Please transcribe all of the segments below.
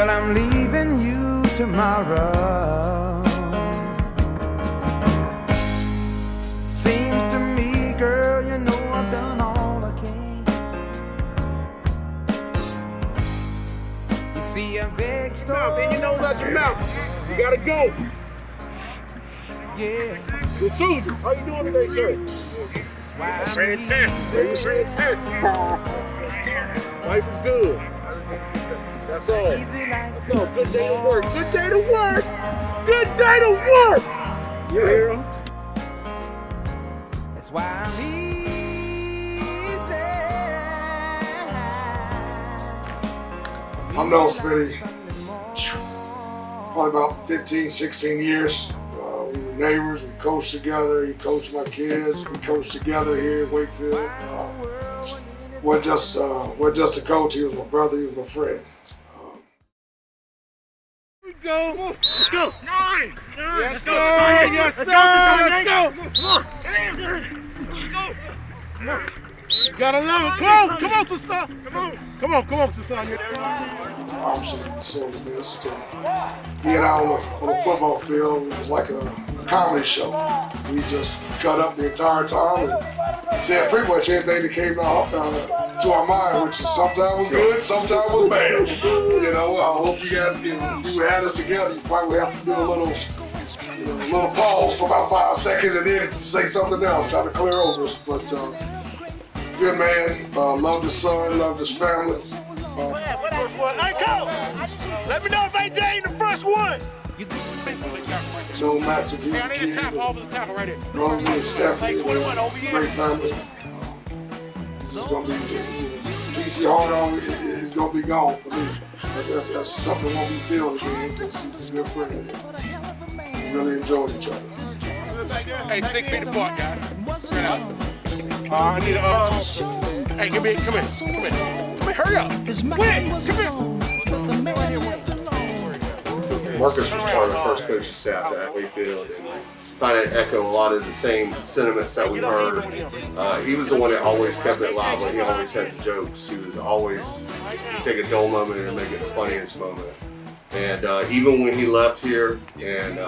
Well, I'm leaving you tomorrow. Seems to me, girl, you know I've done all I can. You see a big storm. Then you know that's your mouth. You gotta go. Yeah. Good Susan, how you doing today, sir? Fantastic. Life is good. That's all. That's all. Good day to work. Good day to work. Good day to work. You hear him? That's why I'm easy. I've known Smitty probably about 15, 16 years. We were neighbors, we coached together, he coached my kids, we coached together here in Wakefield. Wasn't just a coach, he was my brother, he was my friend. Here we go. Let's go. Nine. Yes, sir. Yes, sir. Let's go. Let's go. Gotta love it. Come on, Sasan. Come on, Sasan. Obviously, sorely missed. He and I on the football field, it was like a comedy show. We just cut up the entire time and said pretty much anything that came to our mind, which is sometimes was good, sometimes was bad. You know, I hope you guys, if you had us together, you probably have to do a little pause for about 5 seconds and then say something else, try to clear over us. But good man, loved his son, loved his family. First one. Hey, Cole, let me know if I tell you the first one. No match to Down in the tackle, off the tackle right here. Rosie and Stephanie, 21 over here. great family. This is going to be, DC Hardall is going to be gone for me. That's something won't be filled again because he's a good friend. We really enjoyed each other. Hey, 6 feet apart, guys. Straight out. I need a, hey, come here. Come here, hurry up. Wait, come here. Marcus was part of the first coaching staff at Wakefield and kind of echo a lot of the same sentiments that we heard. He was the one that always kept it lively. He always had the jokes. He was always take a dull moment and make it the funniest moment. And even when he left here, and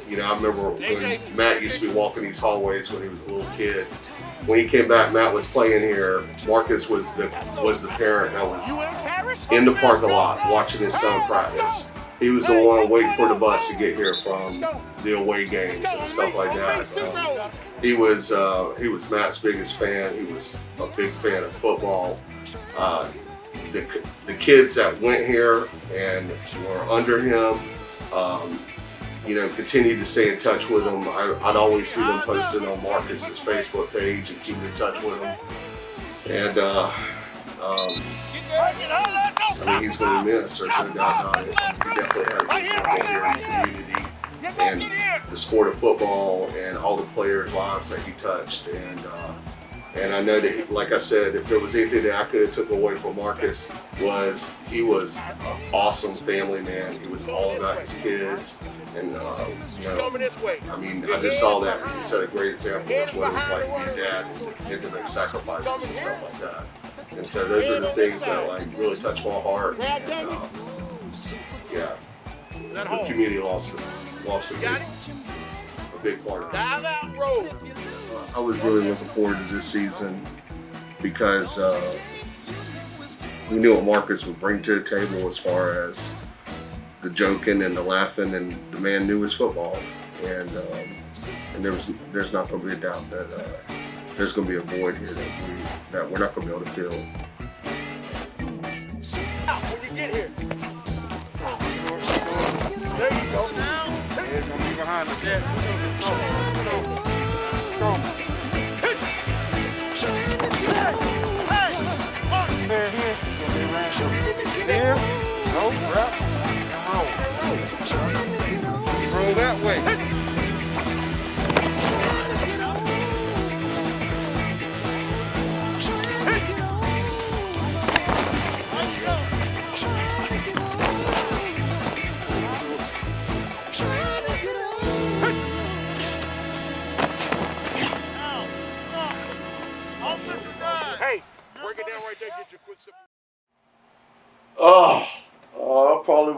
you know, I remember when Matt used to be walking these hallways when he was a little kid. When he came back, Matt was playing here. Marcus was the parent that was in the parking lot watching his son practice. He was the one waiting for the bus to get here from the away games and stuff like that. He was Matt's biggest fan. He was a big fan of football. The kids that went here and were under him, you know, continued to stay in touch with him. I'd always see them posting on Marcus's Facebook page and keep in touch with him. And I mean, he's going to be missed, there's no doubt about it. He definitely had a big role here in the community and the sport of football and all the players' lives that he touched. And I know that, like I said, if there was anything that I could have took away from Marcus, was he was an awesome family man. He was all about his kids. And, you know, I mean, I just saw that. He set a great example of what it was like to be a dad and to make sacrifices and stuff like that. And so those are the things that like really touch my heart. And, yeah, the community lost a big part of it. I was really looking forward to this season because we knew what Marcus would bring to the table as far as the joking and the laughing, and the man knew his football. And there's not going to be a doubt that there's going to be a void here that we're not going to be able to fill. When you get here. There you go. Now. It's going to be behind us. Yeah. Here. No, wrap. Roll that way. Hey, break it down right there. Get your quick. I'll probably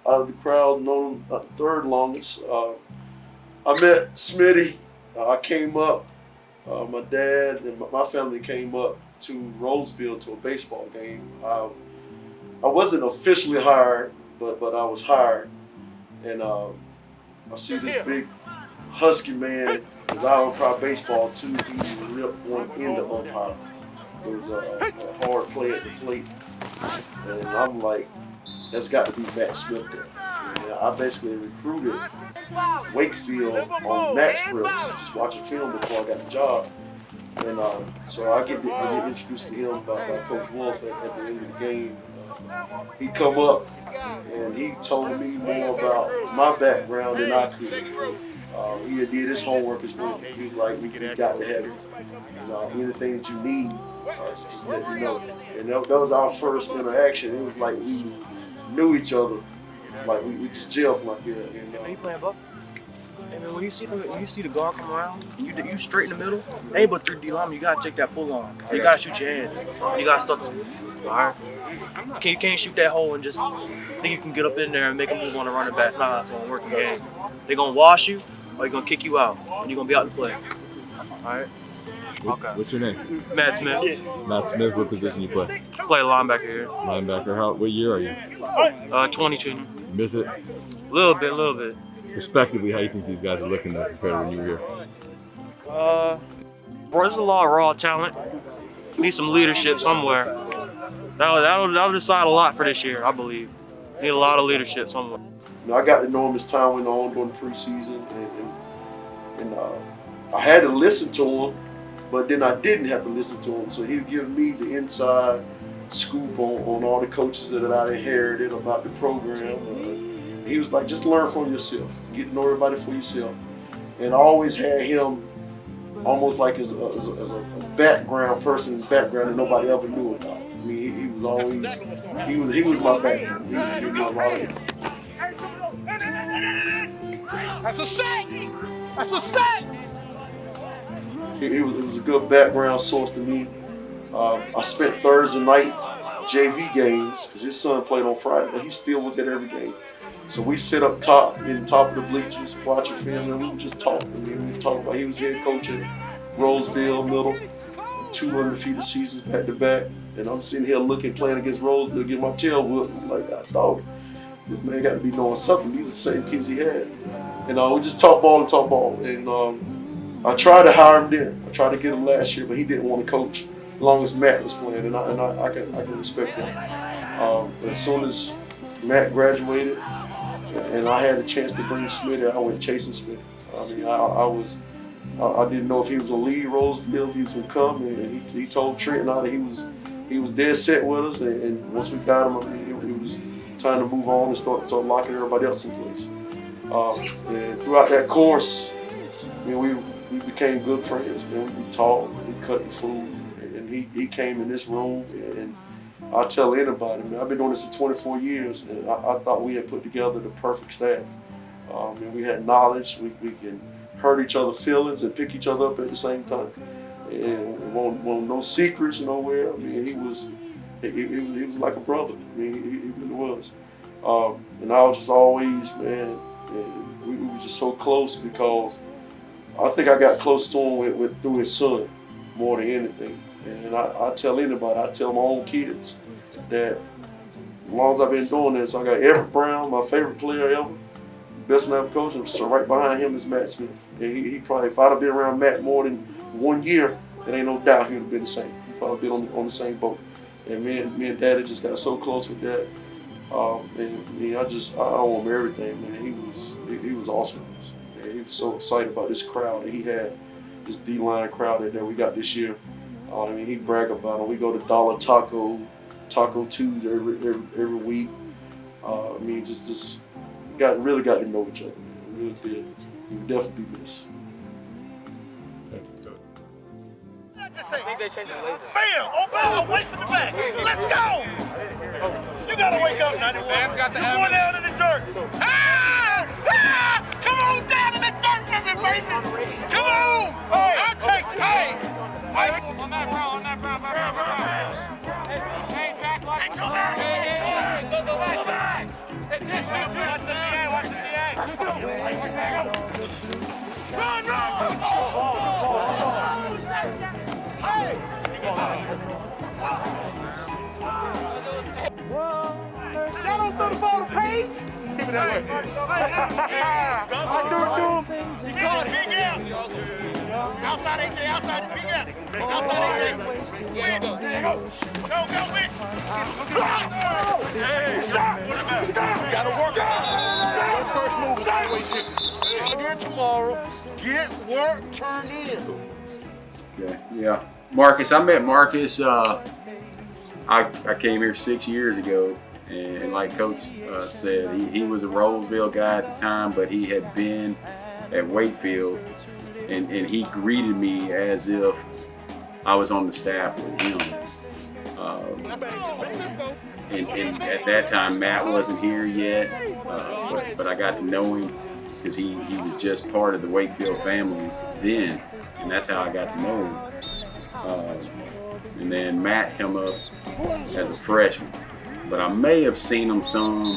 out of the crowd, known third longest. I met Smitty. I came up. My dad and my family came up to Roseville to a baseball game. I wasn't officially hired, but I was hired. And I see this big husky man, because I umpire baseball too. He ripped one end of umpire. It was a hard play at the plate. And I'm like, that's got to be Matt Smith there. And I basically recruited Wakefield on Matt's grips, just watching film before I got the job. And so I get introduced to him by Coach Wolf at the end of the game. He come up and he told me more about my background than I could. He did his homework as well. He was like, we got to have it. Anything that you need, just let me know. And that was our first interaction. It was like we knew each other, like we just gelled like that. When you playing ball, and then when you see the guard come around, and you straight in the middle, ain't but 3D linemen. You gotta take that pull on. You gotta shoot your hands. You gotta start to. All right. You can't shoot that hole and just think you can get up in there and make a move on the running back. It's not how it's gonna work in the game. They're gonna wash you, or they're gonna kick you out, and you're gonna be out to play. All right. Okay. What's your name? Matt Smith. Matt Smith. What position you play? Play linebacker here. Linebacker. What year are you? 22. Miss it? Little bit. Prospectively, how do you think these guys are looking compared to when you were here? Bro, there's a lot of raw talent. Need some leadership somewhere. That'll decide a lot for this year, I believe. Need a lot of leadership somewhere. I got to know him as time went on during the preseason, and I had to listen to him, but then I didn't have to listen to him. So he would give me the inside scoop on all the coaches that I inherited about the program. He was like, just learn for yourself, get to know everybody for yourself. And I always had him almost like as a background person, background that nobody ever knew about. I mean, he was always, he was my background. He was my rival. That's a sack! That's a sack! It was a good background source to me. I spent Thursday night JV games because his son played on Friday, but he still was at every game. So we sit up top, in top of the bleachers, watching film, and we would just talk. We would talk about, he was head coach at Roseville Middle, 200 feet of seasons back to back. And I'm sitting here playing against Roseville, getting my tail whooped. I'm like, I thought this man got to be knowing something. These are the same kids he had. And we just talk ball. And I tried to hire him then. I tried to get him last year, but he didn't want to coach as long as Matt was playing. And I can respect that. As soon as Matt graduated, and I had a chance to bring Smith, I went chasing Smith. I mean, I didn't know if he was gonna leave Roseville, if he was gonna come, and he told Trent and I that he was dead set with us. And once we got him, I mean, it was time to move on and start locking everybody else in place. And throughout that course, I mean, we became good friends. Man, we talked, we cut the food, and he came in this room and. I tell anybody, man, I've been doing this for 24 years, and I thought we had put together the perfect staff. And we had knowledge, we can hurt each other's feelings and pick each other up at the same time. And won't no secrets nowhere. I mean, he was like a brother. I mean, he really was. And I was just always, man, we were just so close because I think I got close to him through his son more than anything. And I tell anybody, I tell my own kids that as long as I've been doing this, I got Everett Brown, my favorite player ever, best man coach, and so right behind him is Matt Smith. And he probably, if I'd have been around Matt more than 1 year, there ain't no doubt he would have been the same. He'd probably been on the same boat. And me and Daddy just got so close with that. And I owe him everything, man. He was awesome. And he was so excited about this crowd that he had, this D-line crowd that we got this year. I mean, he brag about it. We go to Dollar Taco Tuesday every week. I mean, just really got to know each other. Man. We really did. We would definitely be missed. I think they changed the laser. Bam! Oh, away from the back. Let's go! You gotta wake up, 91. You're going down in the dirt. Come on down in the dirt with me, baby! Come on! I'll take it. Hey! On that brown. Hey, change back like... Hey, go back. Hey, Y'all don't throw the ball to Page? Keep it that way. I threw it to him. He caught it. Big out. Outside AJ, outside. Big out. Outside AJ. There you go. There you go. Go, Vic. Hey, shot. You gotta work out. Your first move is always hit. Again tomorrow. Get work turned in. Yeah. Marcus, I met Marcus. I came here 6 years ago, and like Coach said, he was a Roseville guy at the time, but he had been at Wakefield, and he greeted me as if I was on the staff with him. And at that time, Matt wasn't here yet, but I got to know him because he was just part of the Wakefield family then, and that's how I got to know him. And then Matt come up as a freshman, but I may have seen him some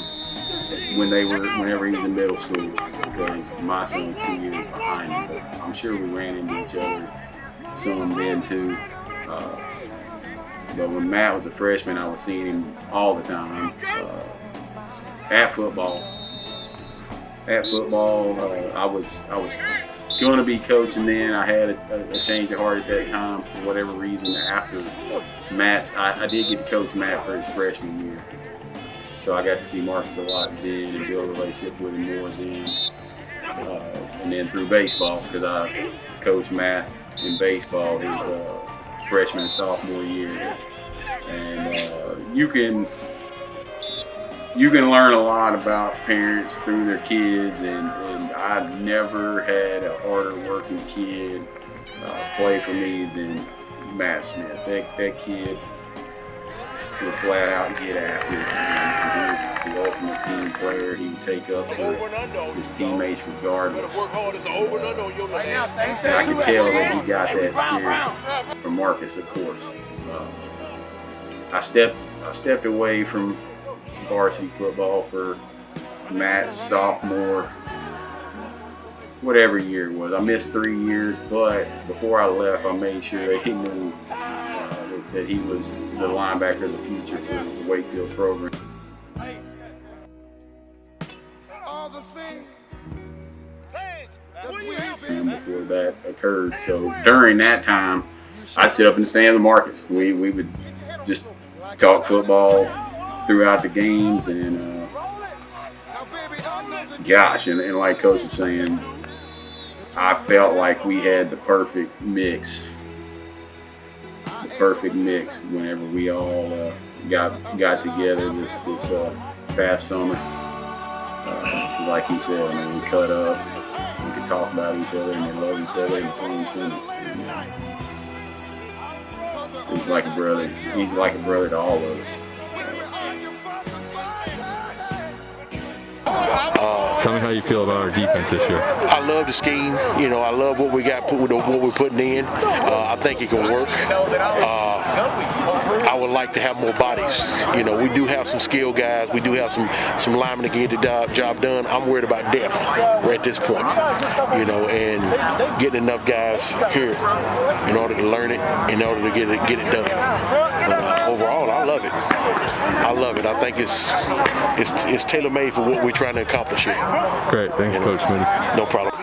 whenever he was in middle school, because my son was 2 years behind him. But I'm sure we ran into each other some then too. But when Matt was a freshman, I was seeing him all the time at football. I was going to be coaching then. I had a change of heart at that time for whatever reason. After Matt's, I did get to coach Matt for his freshman year. So I got to see Marcus a lot then and build a relationship with him more then. And then through baseball, because I coached Matt in baseball his freshman and sophomore year. And you can learn a lot about parents through their kids, and I never had a harder working kid play for me than Matt Smith. That kid would flat out get after it, and he was the ultimate team player. He would take up for his teammates regardless. And I could tell that he got that spirit from Marcus, of course. I stepped away from varsity football for Matt's sophomore, whatever year it was. I missed 3 years, but before I left, I made sure that he knew that he was the linebacker of the future for the Wakefield program. And before that occurred, so during that time, I'd sit up in the stand with Marcus. We would just talk football throughout the games, and gosh, and like Coach was saying, I felt like we had the perfect mix whenever we all got together this past summer. Like he said, I mean, we cut up, we could talk about each other, and they love each other in the same sentence. He's like a brother. He's like a brother to all of us. Tell me how you feel about our defense this year. I love the scheme. You know, I love what we got, what we're putting in. I think it can work. I would like to have more bodies. You know, we do have some skilled guys. We do have some linemen that can get the job done. I'm worried about depth at this point. You know, and getting enough guys here in order to learn it, in order to get it done. But overall, I love it. I love it. I think it's tailor-made for what we're trying to accomplish here. Great, thanks, Coach Smitty. No problem.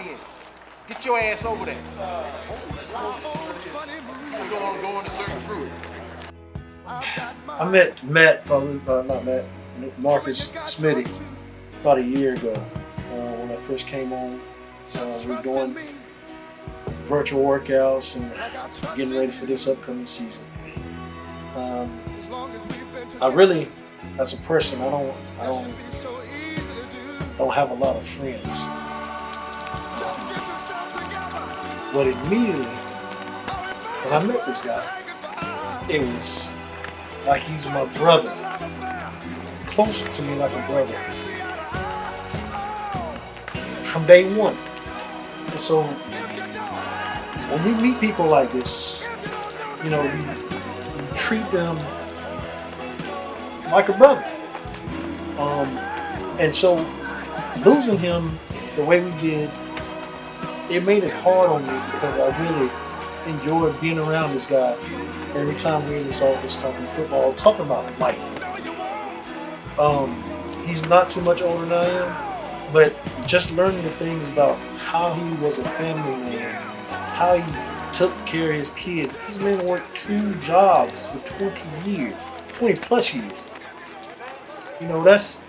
Get your ass over there. You don't want to go in a certain group. I met Marcus Smitty about a year ago when I first came on. We were doing virtual workouts and getting ready for this upcoming season. I really, as a person, I don't have a lot of friends. But immediately, when I met this guy, it was like he's my brother, closer to me like a brother, from day one. And so, when we meet people like this, you know, you treat them like a brother. And so, losing him the way we did, it made it hard on me because enjoy being around this guy every time we're in this office talking football, talking about life. He's not too much older than I am, but just learning the things about how he was a family man, how he took care of his kids. This man worked 2 jobs for 20 years, 20 plus years. You know, that's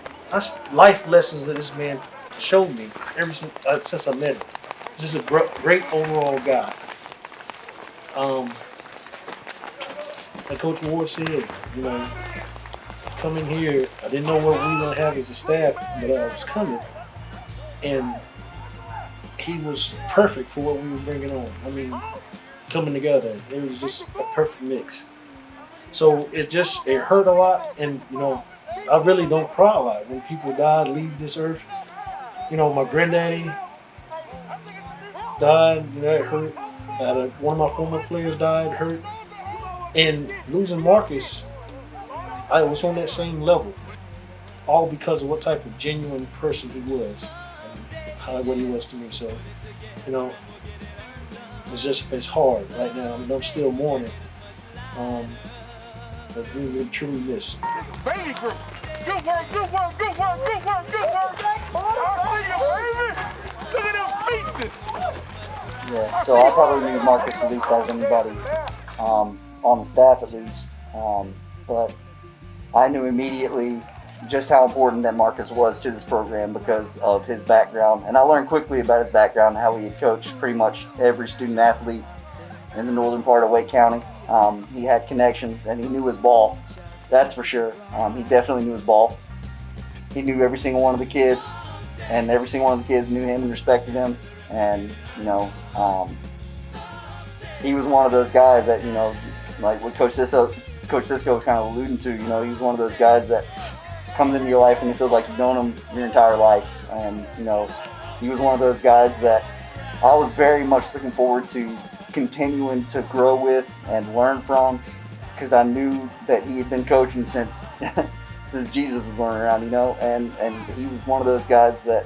life lessons that this man showed me ever since I met him. He's just a great overall guy. Like Coach Ward said, you know, coming here, I didn't know what we were going to have as a staff, but I was coming. And he was perfect for what we were bringing on. I mean, coming together, it was just a perfect mix. So it hurt a lot. And, you know, I really don't cry a lot when people die, leave this earth. You know, my granddaddy died, you know, it hurt. One of my former players died, hurt. And losing Marcus, I was on that same level, all because of what type of genuine person he was, and what he was to me. So, you know, it's hard right now. I mean, I'm still mourning, but we truly miss. Baby group. Good work, good work, good work, good work, good work. I see you, baby. Look at them pieces. Yeah, so I probably knew Marcus the least out of anybody on the staff at least. But I knew immediately just how important that Marcus was to this program because of his background. And I learned quickly about his background, how he had coached pretty much every student athlete in the northern part of Wake County. He had connections and he knew his ball, that's for sure. He definitely knew his ball. He knew every single one of the kids, and every single one of the kids knew him and respected him. And, you know, he was one of those guys that, you know, like what Coach Cisco was kind of alluding to, you know, he was one of those guys that comes into your life and it feels like you've known him your entire life. And, you know, he was one of those guys that I was very much looking forward to continuing to grow with and learn from, because I knew that he had been coaching since Jesus was running around, you know, and he was one of those guys that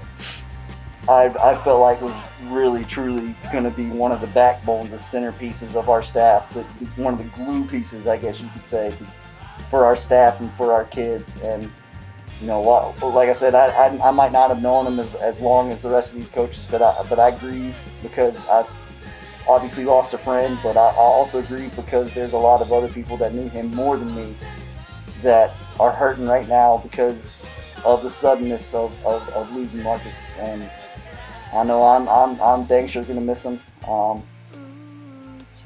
I felt like was really, truly going to be one of the backbones, the centerpieces of our staff, one of the glue pieces, I guess you could say, for our staff and for our kids. And, you know, like I said, I might not have known him as long as the rest of these coaches, but I grieve because I obviously lost a friend, but I also grieve because there's a lot of other people that knew him more than me that are hurting right now because of the suddenness of losing Marcus. And I know I'm dang sure gonna miss him.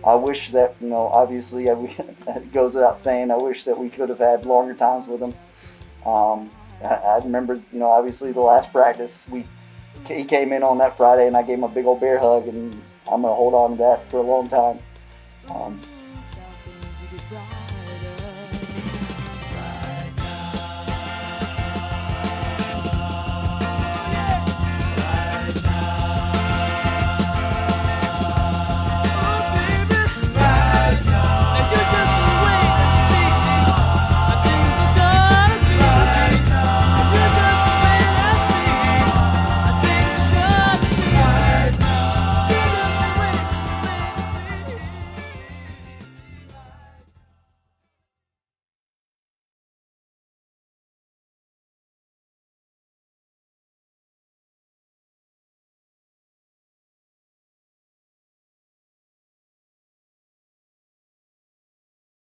I wish that, you know, obviously it goes without saying, I wish that we could have had longer times with him. I remember, you know, obviously the last practice he came in on that Friday and I gave him a big old bear hug, and I'm gonna hold on to that for a long time.